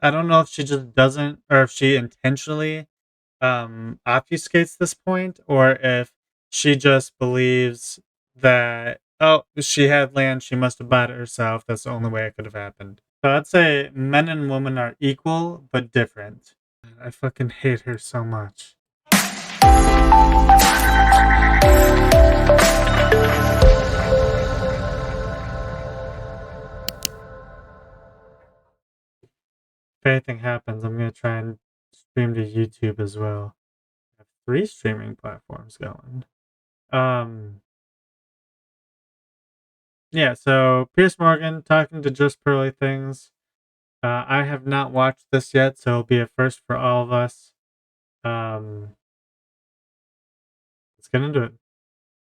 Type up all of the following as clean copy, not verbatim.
I don't know if she just doesn't, or if she intentionally obfuscates this point, or if she just believes that, oh, she had land, she must have bought it herself. That's the only way it could have happened. So I'd say men and women are equal but different. I fucking hate her so much. If anything happens, I'm gonna try and stream to YouTube as well. I have 3 streaming platforms going. Um, yeah, so Pierce Morgan talking to Just Pearly Things. I have not watched this yet, so it'll be a first for all of us. Um, let's get into it.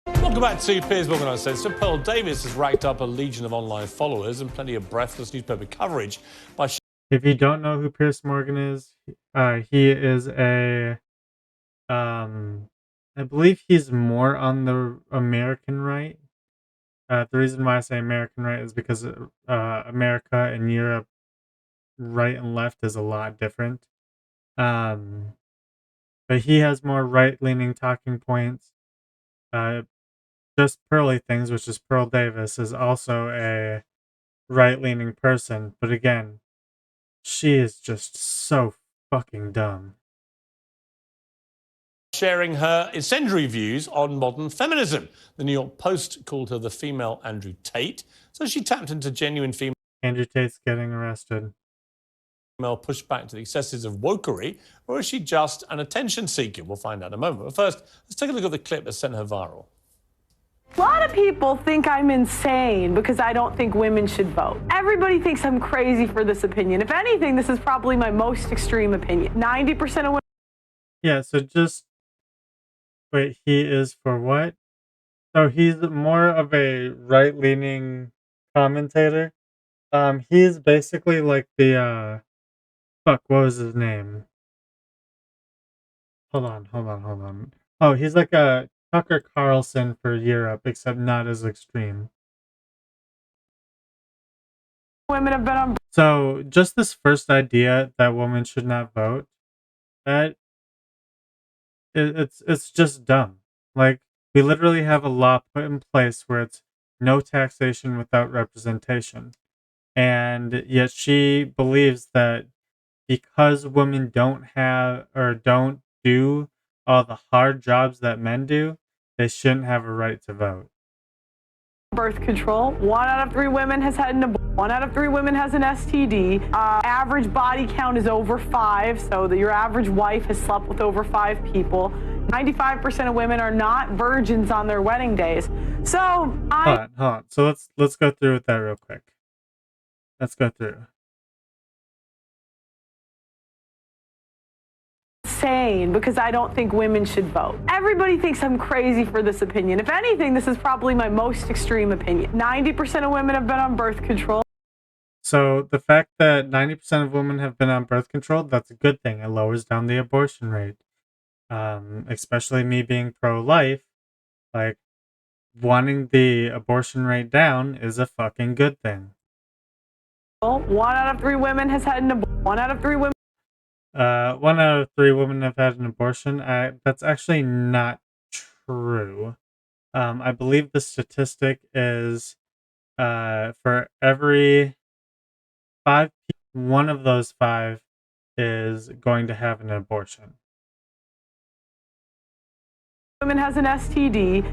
Welcome back to Piers Morgan Uncensored. Pearl Davis has racked up a legion of online followers and plenty of breathless newspaper coverage by. If you don't know who Pierce Morgan is, he is a, I believe he's more on the American right. The reason why I say American right is because America and Europe, right and left, is a lot different. Um, but he has more right-leaning talking points. Just Pearly Things, which is Pearl Davis, is also a right-leaning person. But again, she is just so fucking dumb. Sharing her incendiary views on modern feminism. The New York Post called her the female Andrew Tate, so she tapped into genuine female. Andrew Tate's getting arrested. Pushback to the excesses of wokery, or is she just an attention seeker? We'll find out in a moment. But first, let's take a look at the clip that sent her viral. A lot of people think I'm insane because I don't think women should vote. Everybody thinks I'm crazy for this opinion. If anything, this is probably my most extreme opinion. 90% of women. Yeah, so just wait, he is for what? So he's more of a right-leaning commentator. He's basically like the fuck, what was his name? Hold on. Oh, he's like a Tucker Carlson for Europe, except not as extreme. Women have been on. So just this first idea that women should not vote, that it's just dumb. Like, we literally have a law put in place where it's no taxation without representation. And yet she believes that because women don't have or don't do all the hard jobs that men do, they shouldn't have a right to vote. Birth control. 1 out of 3 women has had an abortion. 1 out of 3 women has an STD. Average body count is over 5, so that your average wife has slept with over 5 people. 95% of women are not virgins on their wedding days. So Hold on. So let's go through with that real quick. Let's go through. Insane because I don't think women should vote. Everybody thinks I'm crazy for this opinion. If anything, this is probably my most extreme opinion. 90% of women have been on birth control. So the fact that 90% of women have been on birth control, that's a good thing. It lowers down the abortion rate. Especially me being pro-life, like, wanting the abortion rate down is a fucking good thing. 1 out of 3 women has had an abortion. 1 out of 3 women. 1 out of 3 women have had an abortion. That's actually not true. I believe the statistic is for every 5 people, 1 of those 5 is going to have an abortion. Women has an STD.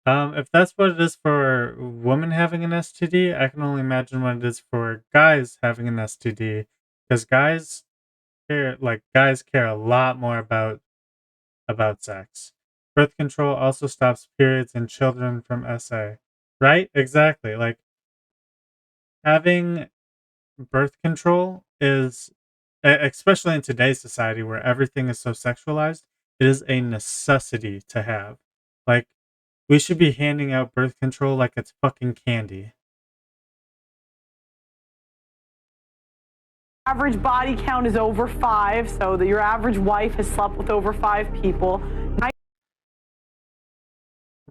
If that's what it is for women having an STD, I can only imagine what it is for guys having an STD, because guys care a lot more about sex. Birth control also stops periods in children from SA. Right? Exactly. Like, having birth control is, especially in today's society where everything is so sexualized, it is a necessity to have. Like, we should be handing out birth control like it's fucking candy. Average body count is over 5, so that your average wife has slept with over 5 people.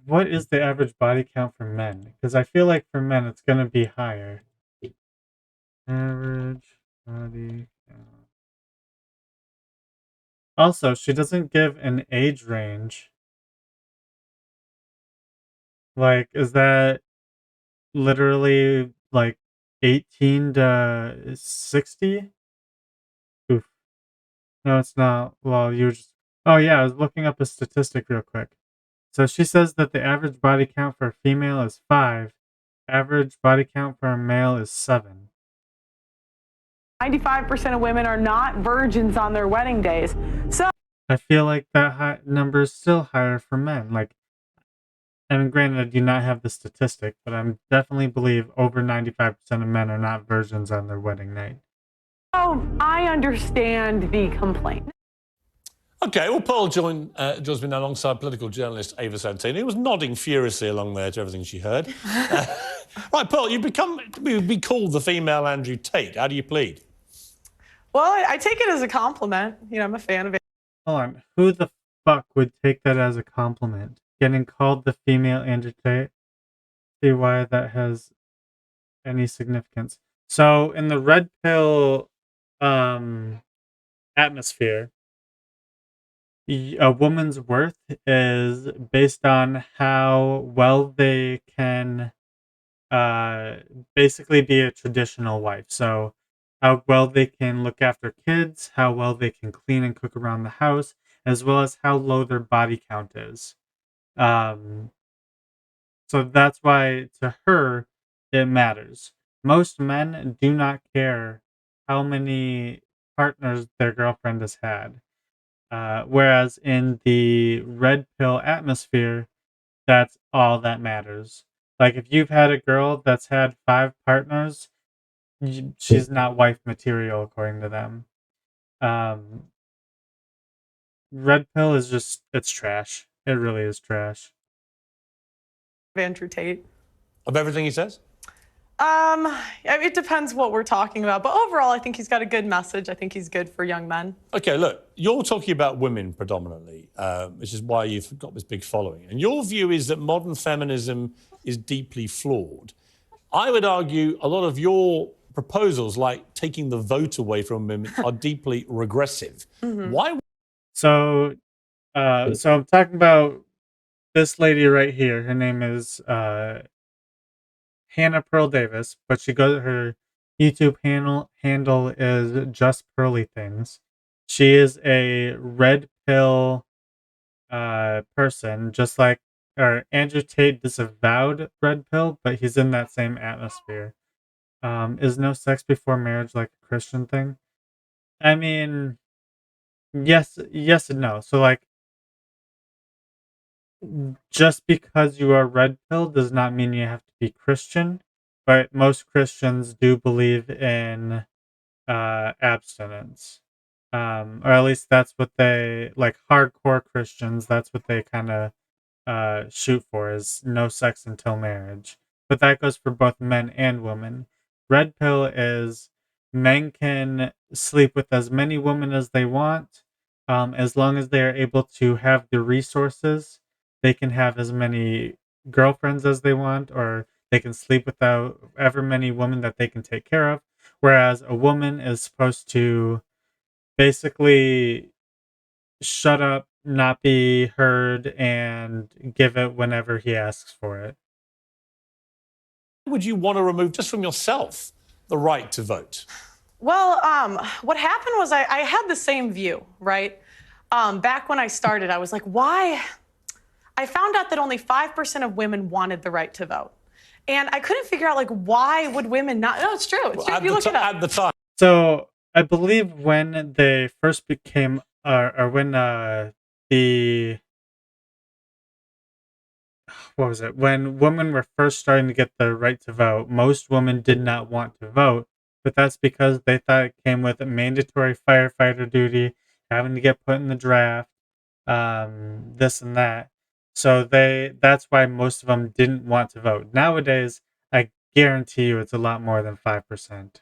What is the average body count for men? Because I feel like for men it's going to be higher. Average body count. Also, she doesn't give an age range. Like, is that literally like 18 to 60? Oof. No, it's not. Well, you just. Oh, yeah, I was looking up a statistic real quick. So she says that the average body count for a female is 5. Average body count for a male is 7. 95% of women are not virgins on their wedding days. So I feel like that number is still higher for men. Like, I mean, granted, I do not have the statistic, but I definitely believe over 95% of men are not virgins on their wedding night. I understand the complaint. Okay, well, Pearl joins me now alongside political journalist Ava Santini, who was nodding furiously along there to everything she heard. Right, Pearl, you've be called the female Andrew Tate. How do you plead? Well, I take it as a compliment. You know, I'm a fan of it. Hold on. Who the fuck would take that as a compliment? Getting called the female Andrew Tate? See why that has any significance. So, in the red pill atmosphere, a woman's worth is based on how well they can basically be a traditional wife. So, how well they can look after kids, how well they can clean and cook around the house, as well as how low their body count is. So that's why to her it matters. Most men do not care how many partners their girlfriend has had. Whereas in the red pill atmosphere, that's all that matters. Like if you've had a girl that's had 5 partners, she's not wife material according to them. Red pill is just, it's trash. It really is trash. Andrew Tate. Of everything he says? It depends what we're talking about, but overall, I think he's got a good message. I think he's good for young men. Okay, look, you're talking about women predominantly, which is why you've got this big following. And your view is that modern feminism is deeply flawed. I would argue a lot of your proposals, like taking the vote away from women, are deeply regressive. Mm-hmm. Why? So I'm talking about this lady right here. Her name is Hannah Pearl Davis, but her YouTube handle is JustPearlyThings. She is a red pill person, just like Andrew Tate disavowed red pill, but he's in that same atmosphere. Is no sex before marriage like a Christian thing? I mean, yes and no. So like, just because you are red pill does not mean you have to be Christian, but most Christians do believe in abstinence. Or at least that's what they, like hardcore Christians, that's what they kind of shoot for, is no sex until marriage. But that goes for both men and women. Red pill is men can sleep with as many women as they want, as long as they are able to have the resources. They can have as many girlfriends as they want, or they can sleep without ever many women that they can take care of. Whereas a woman is supposed to basically shut up, not be heard, and give it whenever he asks for it. Would you want to remove, just from yourself, the right to vote? Well, what happened was I had the same view, right? Back when I started, I was like, why? I found out that only 5% of women wanted the right to vote. And I couldn't figure out, like, why would women not? No, it's true. It's true. You look it up. At the time. So I believe when they first became, or when what was it? When women were first starting to get the right to vote, most women did not want to vote, but that's because they thought it came with a mandatory firefighter duty, having to get put in the draft, this and that. So that's why most of them didn't want to vote. Nowadays, I guarantee you it's a lot more than 5%.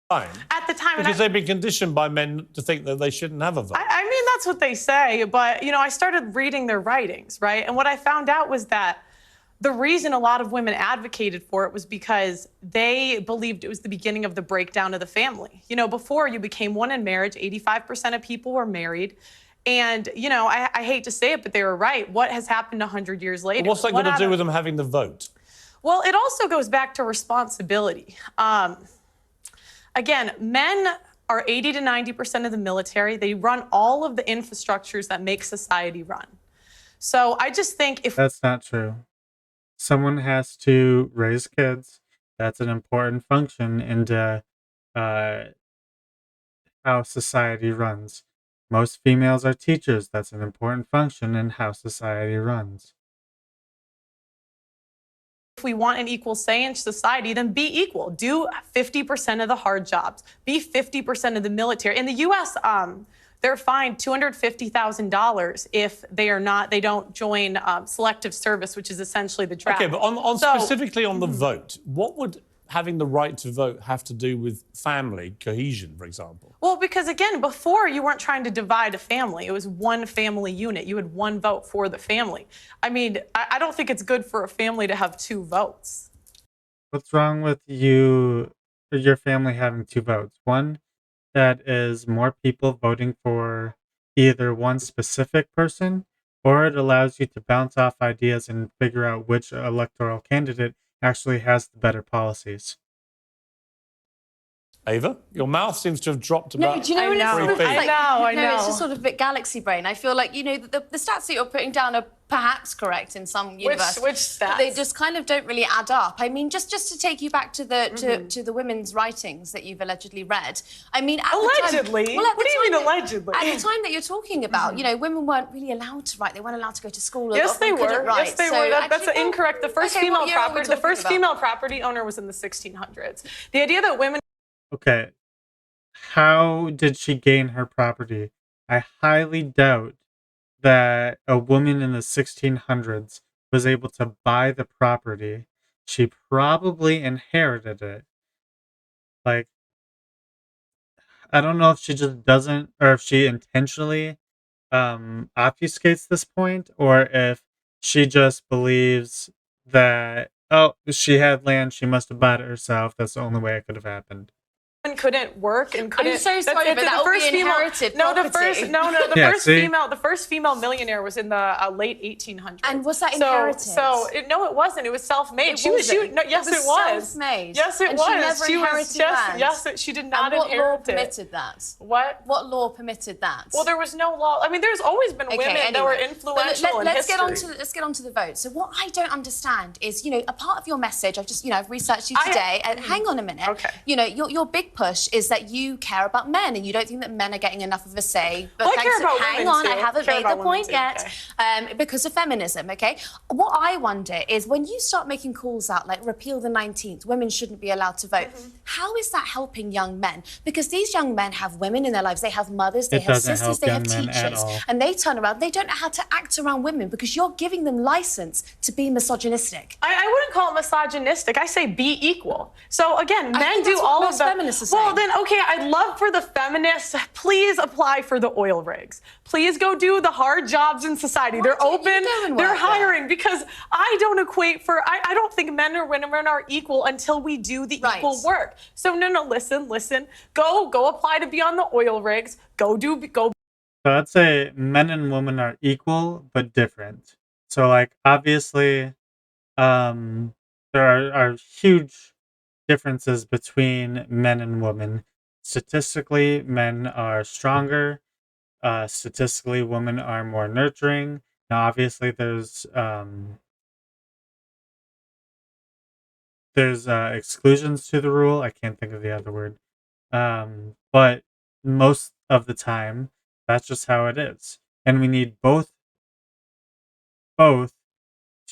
At the time, because they've been conditioned by men to think that they shouldn't have a vote. I mean, that's what they say, but, you know, I started reading their writings, right? And what I found out was that the reason a lot of women advocated for it was because they believed it was the beginning of the breakdown of the family. You know, before you became one in marriage, 85% of people were married. And, you know, I hate to say it, but they were right. What has happened 100 years later? What's that got to do with them having the vote? Well, it also goes back to responsibility. Again, men are 80 to 90% of the military. They run all of the infrastructures that make society run. So I just think if That's not true. Someone has to raise kids. That's an important function into how society runs. Most females are teachers. That's an important function in how society runs. we want an equal say in society, then be equal. Do 50% of the hard jobs. Be 50% of the military. In the U.S., they're fined $250,000 if they don't join selective service, which is essentially the draft. Okay, but specifically on the vote, what would having the right to vote have to do with family cohesion, for example? Well, because again, before you weren't trying to divide a family. It was one family unit. You had one vote for the family. I mean, I don't think it's good for a family to have two votes. What's wrong with your family having two votes? One, that is more people voting for either one specific person, or it allows you to bounce off ideas and figure out which electoral candidate actually has the better policies. Ava, your mouth seems to have dropped about. No, do you know what it's sort of like? I know. It's just sort of a bit galaxy brain. I feel like, you know, the stats that you're putting down are perhaps correct in some universe. Which stats? They just kind of don't really add up. I mean, just to take you back to the to the women's writings that you've allegedly read. I mean, at allegedly? The time, well, at what the do you time mean allegedly? At the time that you're talking about, you know, women weren't really allowed to write. They weren't allowed to go to school. Yes, they were. Yes, they were. That's incorrect. The first female property. The first female property owner was in the 1600s. The idea that women. Okay. How did she gain her property? I highly doubt that a woman in the 1600s was able to buy the property. She probably inherited it. Like, I don't know if she just doesn't, or if she intentionally obfuscates this point, or if she just believes that, oh, she had land, she must have bought it herself. That's the only way it could have happened. Couldn't work and couldn't. I'm so sorry, but that would be inherited property. The first female millionaire was in the late 1800s. And was that inherited? No, it wasn't. It was self-made. Yes, it was. Self-made. Yes, it and was. She never inherited land. Yes, she did not inherit it. What law permitted that? What law permitted that? Well, there was no law. I mean, there's always been women that were influential in history. Let's get on to the vote. So what I don't understand is, you know, a part of your message. I've researched you today. And hang on a minute. Okay. You know, your big push is that you care about men and you don't think that men are getting enough of a say. But well, I care about hang women on, too. I haven't made the point yet. Okay. Because of feminism, okay? What I wonder is when you start making calls out like repeal the 19th, women shouldn't be allowed to vote. How is that helping young men? Because these young men have women in their lives. They have mothers, they have sisters, they have teachers. And they turn around, they don't know how to act around women because you're giving them license to be misogynistic. I wouldn't call it misogynistic. I say be equal. So again, men do all of the feminists are saying. Well, then, okay, I'd love for the feminists, please apply for the oil rigs. Please go do the hard jobs in society. They're open, they're hiring, because I don't equate for, I don't think men or women are equal until we do the equal work. So no, listen, go apply to be on the oil rigs, go. So I'd say men and women are equal, but different. So like, obviously, there are huge differences between men and women. Statistically, men are stronger. Statistically, women are more nurturing. Now, obviously, there's exclusions to the rule. I can't think of the other word. But most of the time, that's just how it is. And we need both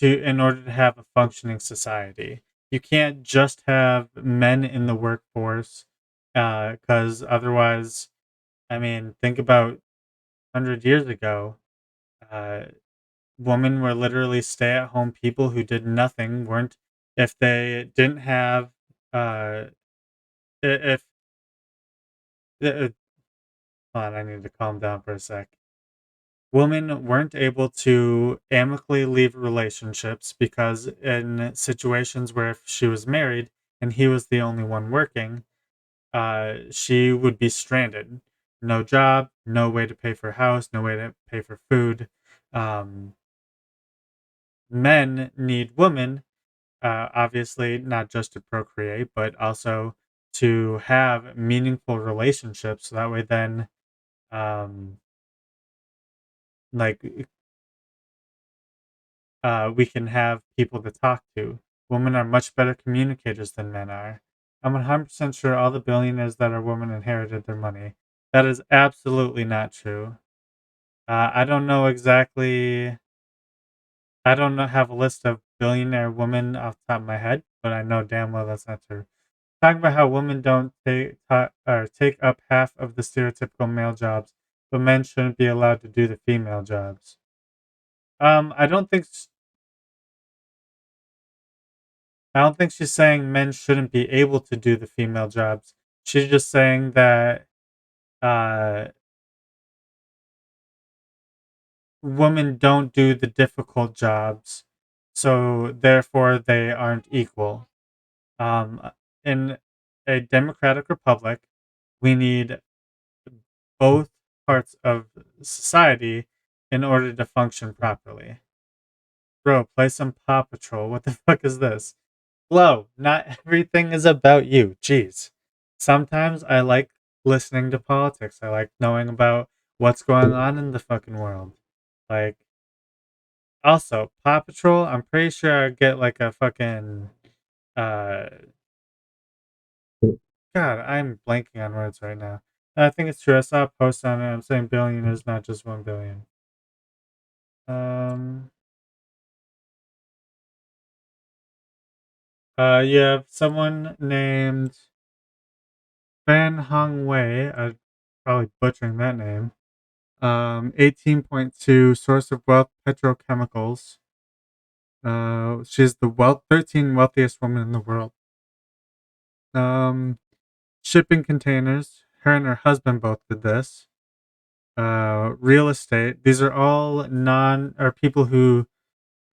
in order to have a functioning society. You can't just have men in the workforce, because otherwise, I mean, think about 100 years ago, women were literally stay-at-home people who did nothing, if they didn't have, hold on, I need to calm down for a sec. women weren't able to amicably leave relationships because in situations where if she was married and he was the only one working, she would be stranded. No job, no way to pay for a house, no way to pay for food. Um, Men need women, obviously, not just to procreate, but also to have meaningful relationships. So that way, then, um, like, we can have people to talk to. Women are much better communicators than men are. I'm 100% sure all the billionaires that are women inherited their money. That is absolutely not true. I don't know exactly. I don't know, have a list of billionaire women off the top of my head, but I know damn well that's not true. Talking about how women don't take up half of the stereotypical male jobs, but men shouldn't be allowed to do the female jobs. I don't think I don't think she's saying men shouldn't be able to do the female jobs. She's just saying that uh, women don't do the difficult jobs, so therefore they aren't equal. In a democratic republic, we need both parts of society in order to function properly. Bro, play some Paw Patrol. What the fuck is this? Flo, not everything is about you. Jeez. Sometimes I like listening to politics. I like knowing about what's going on in the fucking world. Like, also, Paw Patrol, I'm pretty sure I get like a fucking uh God, I'm blanking on words right now. I think it's true. I saw a post on it. I'm saying billion is not just 1 billion. Um, you have someone named Fan Hong Wei. I'm probably butchering that name. 18.2 source of wealth petrochemicals. She's the 13th wealthiest woman in the world. Shipping containers. Her and her husband both did this. Real estate. These are all people who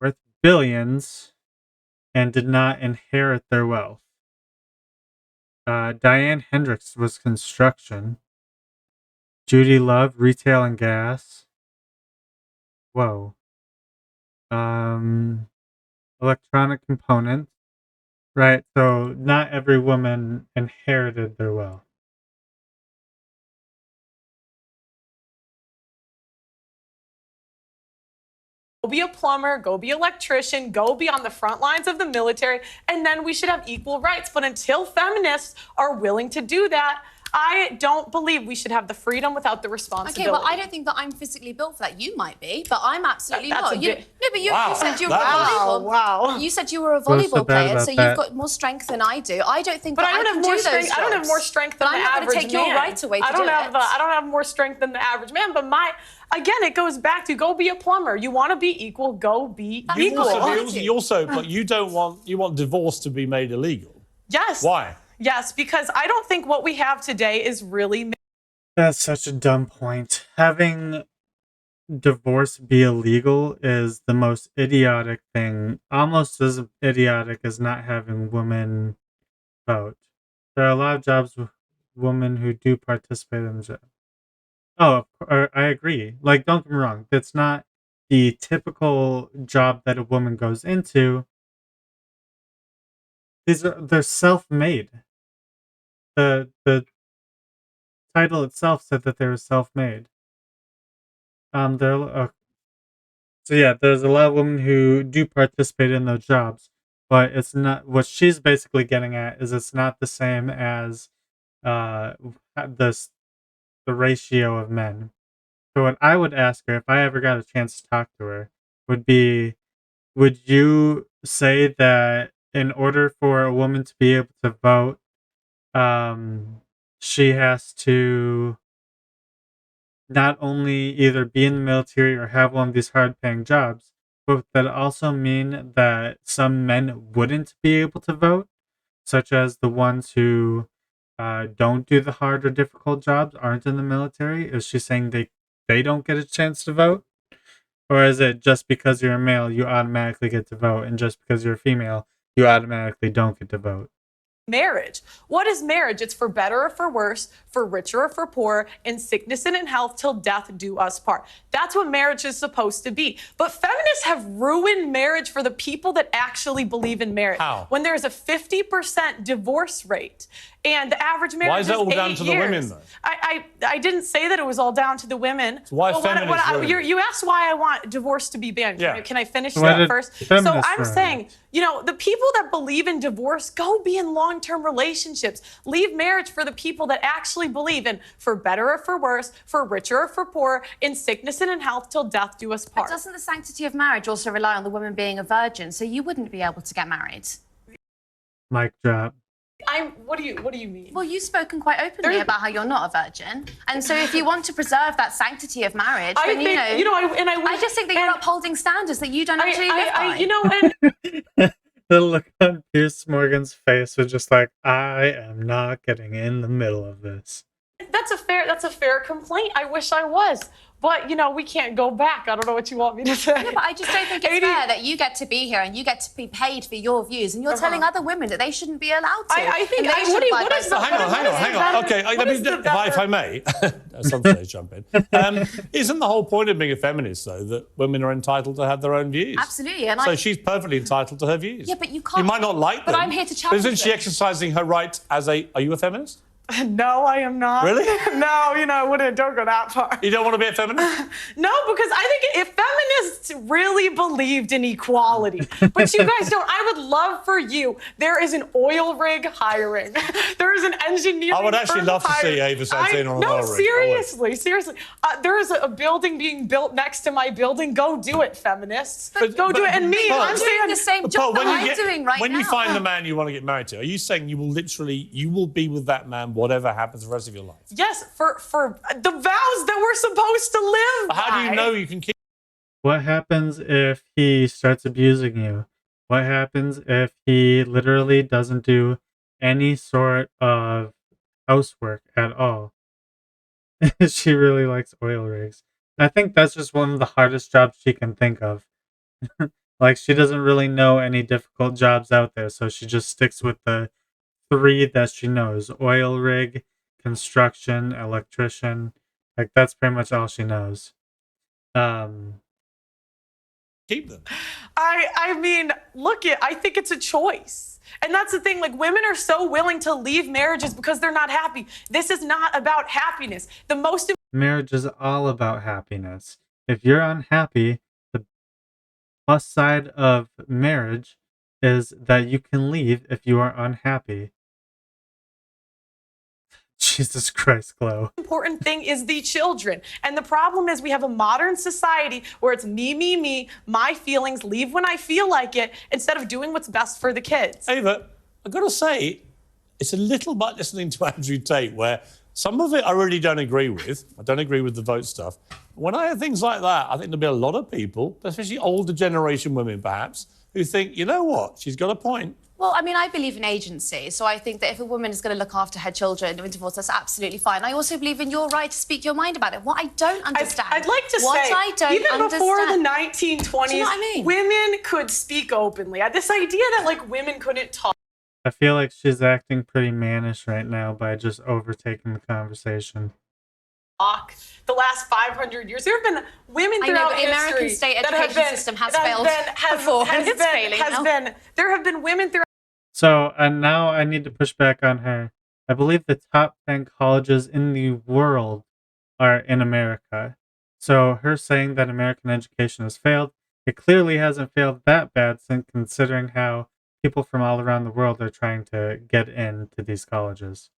worth billions and did not inherit their wealth. Diane Hendricks was construction. Judy Love, retail and gas. Whoa. Electronic components. Right, so not every woman inherited their wealth. Go be a plumber, go be an electrician, go be on the front lines of the military, and then we should have equal rights. But until feminists are willing to do that, I don't believe we should have the freedom without the responsibility. Okay, but I don't think that I'm physically built for that. You might be, but I'm absolutely That's not. a bit... No, but you said you were Wow, wow. You said you were a volleyball player, so you've got more strength than I do. I don't think but that I don't have more strength. I don't have more strength than the average man. I'm not going to take your right away to do it. I don't have more strength than the average man, but again, it goes back to go be a plumber. You want to be equal, go be equal. But you want divorce to be made illegal. Yes. Why? Yes, because I don't think what we have today is really... That's such a dumb point. Having divorce be illegal is the most idiotic thing, almost as idiotic as not having women vote. There are a lot of jobs with women who do participate in the job. Oh, I agree. Like, don't get me wrong. That's not the typical job that a woman goes into. They're self-made. The title itself said that they were self-made. So yeah, there's a lot of women who do participate in those jobs, but it's not what she's basically getting at is it's not the same as the ratio of men. So what I would ask her if I ever got a chance to talk to her would be, would you say that in order for a woman to be able to vote, she has to not only either be in the military or have one of these hard paying jobs, but that also mean that some men wouldn't be able to vote, such as the ones who don't do the hard or difficult jobs, aren't in the military? Is she saying they don't get a chance to vote? Or is it just because you're a male, you automatically get to vote, and just because you're a female, you automatically don't get to vote? Marriage. What is marriage? It's for better or for worse, for richer or for poorer, in sickness and in health, till death do us part. That's what marriage is supposed to be. But feminists have ruined marriage for the people that actually believe in marriage. How? When there's a 50% divorce rate, and the average marriage Why is that all down 8 to the years. women, though? I didn't say that it was all down to the women. So why But feminists ruin it? you asked why I want divorce to be banned. Yeah. Can I finish Why that did first? So feminists I'm ruin saying, it? you know, the people that believe in divorce, go be in long-term relationships. Leave marriage for the people that actually believe in for better or for worse, for richer or for poorer, in sickness and in health, till death do us part. But doesn't the sanctity of marriage also rely on the woman being a virgin? So you wouldn't be able to get married. Mic drop. What do you mean? Well, you've spoken quite openly about how you're not a virgin, and so if you want to preserve that sanctity of marriage, then I just think that you're upholding standards that you don't actually live by. You know, and The look on Pierce Morgan's face was just like, I am not getting in the middle of this. that's a fair complaint. I wish I was. But, you know, we can't go back. I don't know what you want me to say. Yeah, but I just don't think it's fair that you get to be here and you get to be paid for your views, and you're telling other women that they shouldn't be allowed to. I think and they should abide by some- Hang on. Okay, if I may, at some stage jump in. Isn't the whole point of being a feminist, though, that women are entitled to have their own views? Absolutely. And So she's perfectly entitled to her views. Yeah, but you can't. You might not like them. But I'm here to challenge But isn't she them. exercising her right as a... Are you a feminist? No, I am not. Really? No, you know, I wouldn't. Don't go that far. You don't want to be a feminist? No, because I think if feminists really believed in equality, but you guys don't, I would love for you. There is an oil rig hiring. There is an engineering I would actually firm love to see hiring. Ava Santana on an No, oil rig. seriously. There is a building being built next to my building. Go do it, feminists. But- Go do it. And me, but- I'm doing saying the same But job Paul, that I'm doing right now. when you find the man you want to get married to, are you saying you will be with that man whatever happens the rest of your life? yes, for the vows that we're supposed to live How do you by. know you can keep... What happens if he starts abusing you? What happens if he literally doesn't do any sort of housework at all? She really likes oil rigs. I think that's just one of the hardest jobs she can think of. Like, she doesn't really know any difficult jobs out there, so she just sticks with the 3 that she knows: oil rig, construction, electrician. Like, that's pretty much all she knows. keep them? I mean, I think it's a choice. And that's the thing, like, women are so willing to leave marriages because they're not happy. This is not about happiness. The most Marriage is all about happiness. If you're unhappy, the plus side of marriage is that you can leave if you are unhappy. Jesus Christ, Chloe. important thing is the children. And the problem is we have a modern society where it's me, my feelings, leave when I feel like it, instead of doing what's best for the kids. Ava, I've got to say, it's a little bit listening to Andrew Tate where some of it I really don't agree with. I don't agree with the vote stuff. When I hear things like that, I think there'll be a lot of people, especially older generation women perhaps, who think, you know what, she's got a point. Well, I mean, I believe in agency, so I think that if a woman is going to look after her children in divorce, that's absolutely fine. I also believe in your right to speak your mind about it. What I don't understand... I'd like to say, even before the 1920s, Do you know what I mean? women could speak openly. This idea that, like, women couldn't talk. I feel like she's acting pretty mannish right now by just overtaking the conversation. The last 500 years, there have been women I know, throughout but the American history state that education have been, system has that have failed been- before, has and it's been- failing has now. been- there have been women throughout. So, and now I need to push back on her. I believe the top 10 colleges in the world are in America. So her saying that American education has failed, it clearly hasn't failed that bad, since considering how people from all around the world are trying to get into these colleges.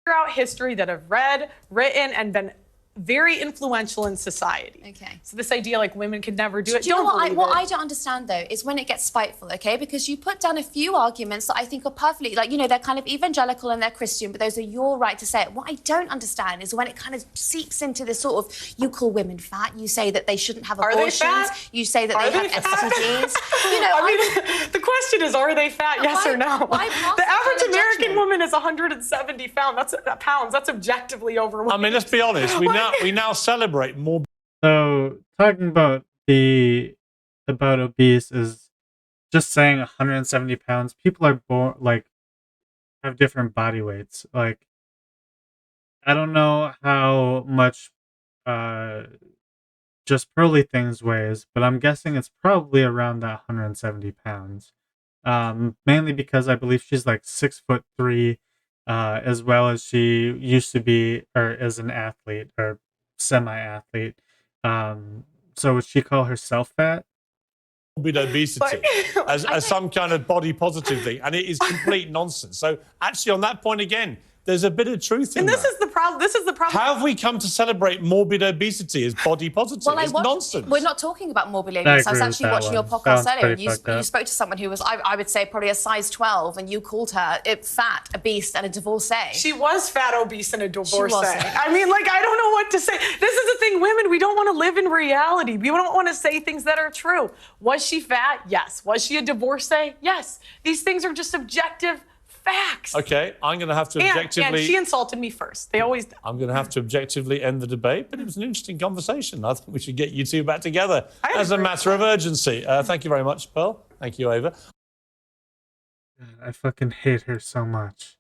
Throughout history that have read, written, and been very influential in society. Okay. So this idea like women could never do it. Do you know don't what believe what it. I don't understand, though, is when it gets spiteful, okay? Because you put down a few arguments that I think are perfectly, like, you know, they're kind of evangelical and they're Christian, but those are your right to say it. What I don't understand is when it kind of seeps into this sort of, you call women fat, you say that they shouldn't have Are they abortions, fat? you say that Are they they have fat? STDs. You know, I mean, the question is, are they fat? Yes Why- or no? why pass The that average kind of American judgment? woman is 170 pounds. That's objectively overweight. I mean, let's be honest. We now now celebrate more. So talking about obese is just saying 170 pounds. People are born like have different body weights. Like I don't know how much Just Pearly Things weighs, but I'm guessing it's probably around that 170 pounds. Mainly because I believe she's like 6'3", as well as she used to be or is an athlete or semi-athlete. So would she call herself fat? Morbid obesity as some kind of body positive thing, and it is complete nonsense. So actually, on that point again, there's a bit of truth in And this that. is the problem. This is the problem. How have we come to celebrate morbid obesity as body positive? It's nonsense. We're not talking about morbid I obesity. I was agree with actually that watching your one. podcast Sounds earlier, and pretty you fucked up. spoke to someone who was, I would say, probably a size 12, and you called her fat, obese, and a divorcee. She was fat, obese, and a divorcee. wasn't. I mean, like, I don't know what to say. This is the thing, women, we don't want to live in reality. We don't want to say things that are true. Was she fat? Yes. Was she a divorcee? Yes. These things are just objective facts. Okay, I'm going to have to objectively. And she insulted me first. They always do. I'm going to have to objectively end the debate, but it was an interesting conversation. I think we should get you two back together as a matter of urgency. Thank you very much, Pearl. Thank you, Ava. I fucking hate her so much.